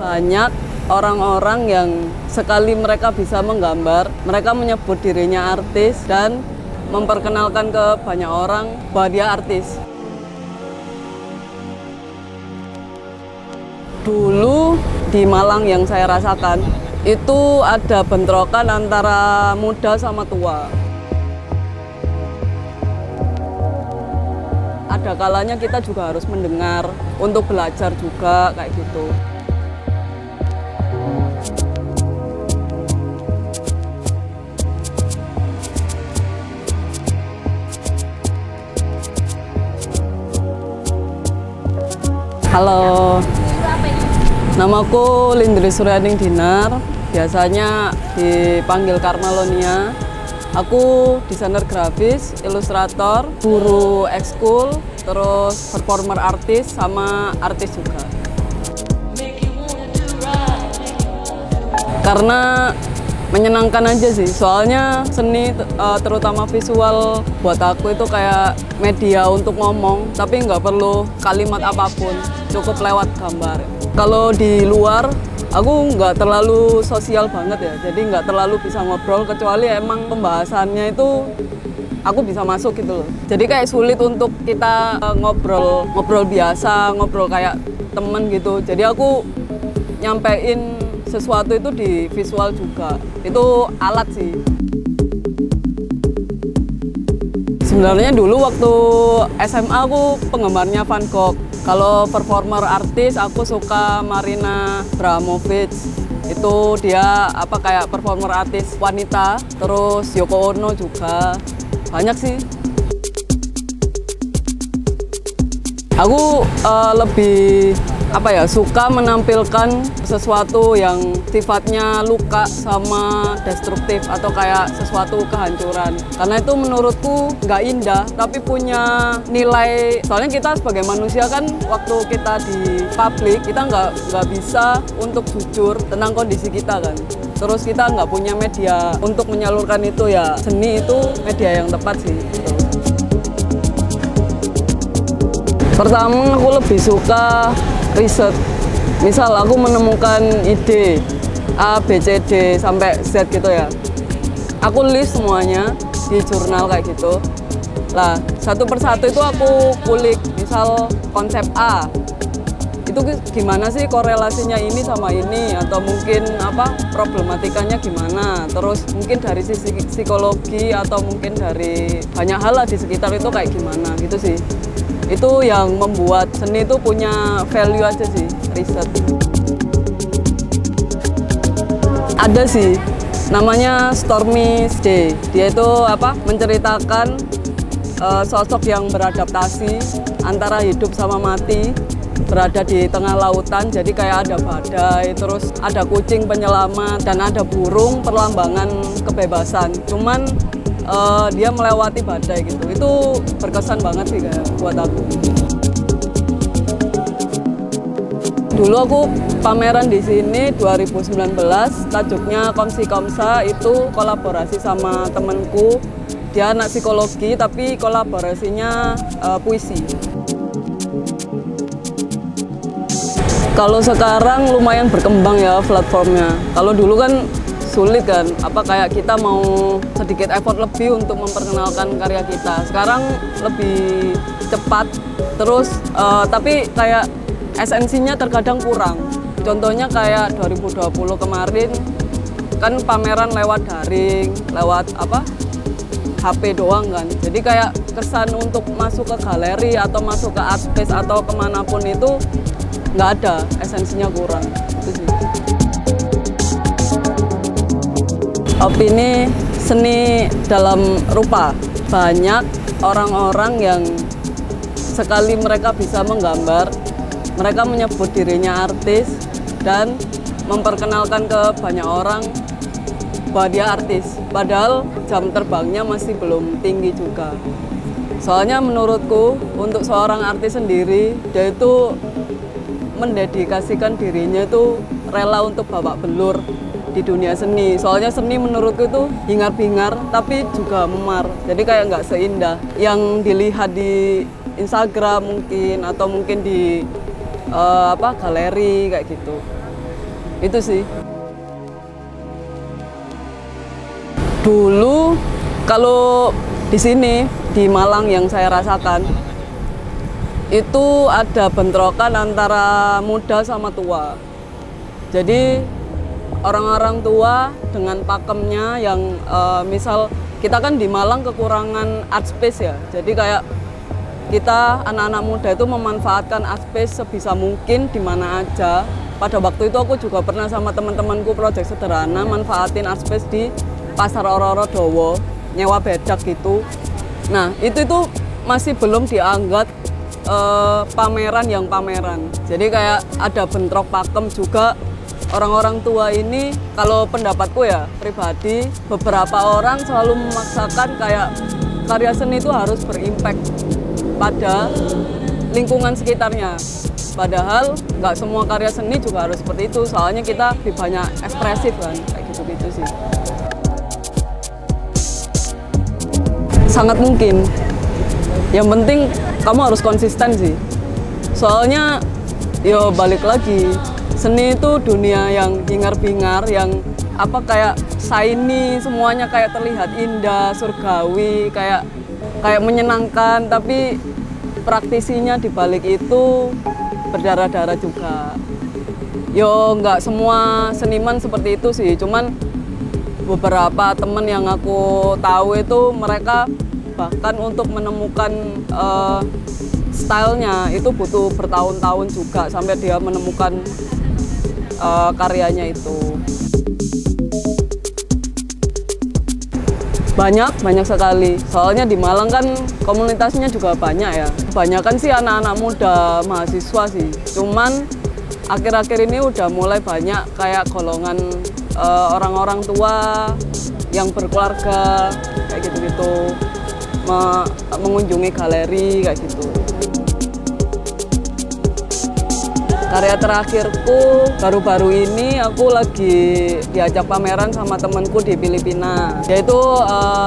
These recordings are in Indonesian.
Banyak orang-orang yang sekali mereka bisa menggambar, mereka menyebut dirinya artis dan memperkenalkan ke banyak orang bahwa dia artis. Dulu di Malang yang saya rasakan, itu ada bentrokan antara muda sama tua. Ada kalanya kita juga harus mendengar untuk belajar juga kayak gitu. Halo, namaku Lindri Suryaning Dinar, biasanya dipanggil Karmalonia. Aku desainer grafis, ilustrator, guru ekskul, terus performer artis, sama artis juga. Karena menyenangkan aja sih, soalnya seni terutama visual buat aku itu kayak media untuk ngomong, tapi nggak perlu kalimat apapun, cukup lewat gambar. Kalau di luar, aku nggak terlalu sosial banget ya, jadi nggak terlalu bisa ngobrol, kecuali emang pembahasannya itu aku bisa masuk gitu loh. Jadi kayak sulit untuk kita ngobrol biasa, ngobrol kayak temen gitu. Jadi aku nyampein sesuatu itu di visual juga, itu alat sih. Sebenarnya dulu waktu SMA aku penggemarnya Van Gogh. Kalau performer artis aku suka Marina Abramovic. Itu dia kayak performer artis wanita. Terus Yoko Ono juga. Banyak sih. Aku lebih suka menampilkan sesuatu yang sifatnya luka sama destruktif atau kayak sesuatu kehancuran. Karena itu menurutku nggak indah, tapi punya nilai. Soalnya kita sebagai manusia kan waktu kita di publik, kita nggak bisa untuk jujur tentang kondisi kita kan. Terus kita nggak punya media untuk menyalurkan itu, ya seni itu media yang tepat sih. Gitu. Pertama aku lebih suka riset. Misal aku menemukan ide A, B, C, D sampai Z gitu ya. Aku list semuanya di jurnal kayak gitu. Lah, satu persatu itu aku kulik. Misal konsep A, itu gimana sih korelasinya ini sama ini, atau mungkin problematikanya gimana. Terus mungkin dari sisi psikologi atau mungkin dari banyak hal lah di sekitar itu kayak gimana gitu sih. Itu yang membuat seni itu punya value aja sih, riset. Ada sih, namanya Stormy Day. Dia itu menceritakan sosok yang beradaptasi antara hidup sama mati, berada di tengah lautan, jadi kayak ada badai, terus ada kucing penyelamat, dan ada burung perlambangan kebebasan. Cuman dia melewati badai gitu. Itu berkesan banget sih kayak buat aku. Dulu aku pameran di sini 2019, tajuknya Komsi Komsa, itu kolaborasi sama temenku. Dia anak psikologi tapi kolaborasinya puisi. Kalau sekarang lumayan berkembang ya platformnya. Kalau dulu kan sulit kan, kayak kita mau sedikit effort lebih untuk memperkenalkan karya kita. Sekarang lebih cepat, terus tapi kayak esensinya terkadang kurang. Contohnya kayak 2020 kemarin kan pameran lewat daring, lewat HP doang kan. Jadi kayak kesan untuk masuk ke galeri atau masuk ke art space atau kemanapun itu nggak ada, esensinya kurang. Itu sih. Opini seni dalam rupa. Banyak orang-orang yang sekali mereka bisa menggambar, mereka menyebut dirinya artis dan memperkenalkan ke banyak orang bahwa dia artis. Padahal jam terbangnya masih belum tinggi juga. Soalnya menurutku untuk seorang artis sendiri, dia itu mendedikasikan dirinya itu rela untuk babak belur di dunia seni. Soalnya seni menurutku itu hingar-bingar tapi juga memar. Jadi kayak nggak seindah yang dilihat di Instagram mungkin, atau mungkin di galeri kayak gitu. Itu sih. Dulu kalau di sini di Malang yang saya rasakan itu ada bentrokan antara muda sama tua. Jadi orang-orang tua dengan pakemnya yang misal kita kan di Malang kekurangan art space ya. Jadi kayak kita anak-anak muda itu memanfaatkan art space sebisa mungkin di mana aja. Pada waktu itu aku juga pernah sama teman-temanku proyek sederhana manfaatin art space di Pasar Ororo Dowo, nyewa bedak gitu. Nah, itu masih belum dianggap pameran yang pameran. Jadi kayak ada bentrok pakem juga. Orang-orang tua ini, kalau pendapatku ya pribadi, beberapa orang selalu memaksakan kayak karya seni itu harus berimpact pada lingkungan sekitarnya. Padahal nggak semua karya seni juga harus seperti itu, soalnya kita lebih banyak ekspresif kan, kayak gitu-gitu sih. Sangat mungkin. Yang penting kamu harus konsisten sih. Soalnya yo balik lagi, seni itu dunia yang hingar-bingar, yang kayak shiny, semuanya kayak terlihat indah, surgawi, kayak menyenangkan, tapi praktisinya di balik itu berdarah-darah juga. Yo nggak semua seniman seperti itu sih, cuman beberapa temen yang aku tahu itu mereka bahkan untuk menemukan stylenya itu butuh bertahun-tahun juga sampai dia menemukan karyanya itu. Banyak sekali. Soalnya di Malang kan komunitasnya juga banyak ya. Kebanyakan sih anak-anak muda mahasiswa sih. Cuman akhir-akhir ini udah mulai banyak kayak golongan orang-orang tua yang berkeluarga kayak gitu-gitu, mengunjungi galeri kayak gitu. Karya terakhirku baru-baru ini aku lagi diajak pameran sama temenku di Filipina, yaitu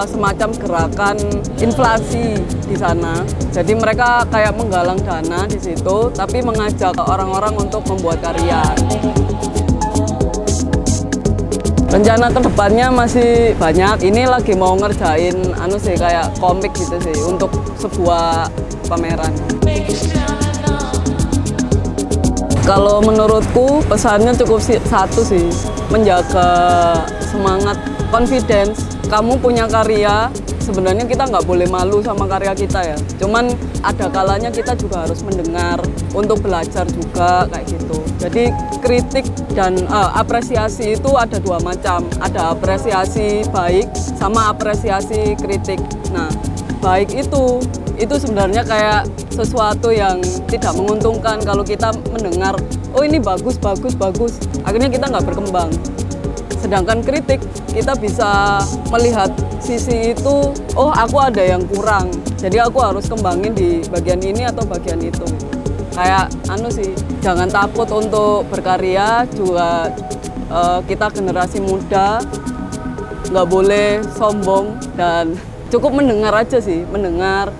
semacam gerakan inflasi di sana. Jadi mereka kayak menggalang dana di situ, tapi mengajak orang-orang untuk membuat karya. Rencana kedepannya masih banyak. Ini lagi mau ngerjain kayak komik gitu sih untuk sebuah pameran. Kalau menurutku pesannya cukup satu sih, menjaga semangat, confidence. Kamu punya karya, sebenarnya kita nggak boleh malu sama karya kita ya. Cuman ada kalanya kita juga harus mendengar untuk belajar juga kayak gitu. Jadi kritik dan apresiasi itu ada dua macam. Ada apresiasi baik sama apresiasi kritik. Nah, baik itu sebenarnya kayak sesuatu yang tidak menguntungkan kalau kita mendengar, oh ini bagus, akhirnya kita nggak berkembang. Sedangkan kritik, kita bisa melihat sisi itu, oh aku ada yang kurang, jadi aku harus kembangin di bagian ini atau bagian itu. Kayak jangan takut untuk berkarya juga. Kita generasi muda nggak boleh sombong dan cukup mendengar aja sih, mendengar,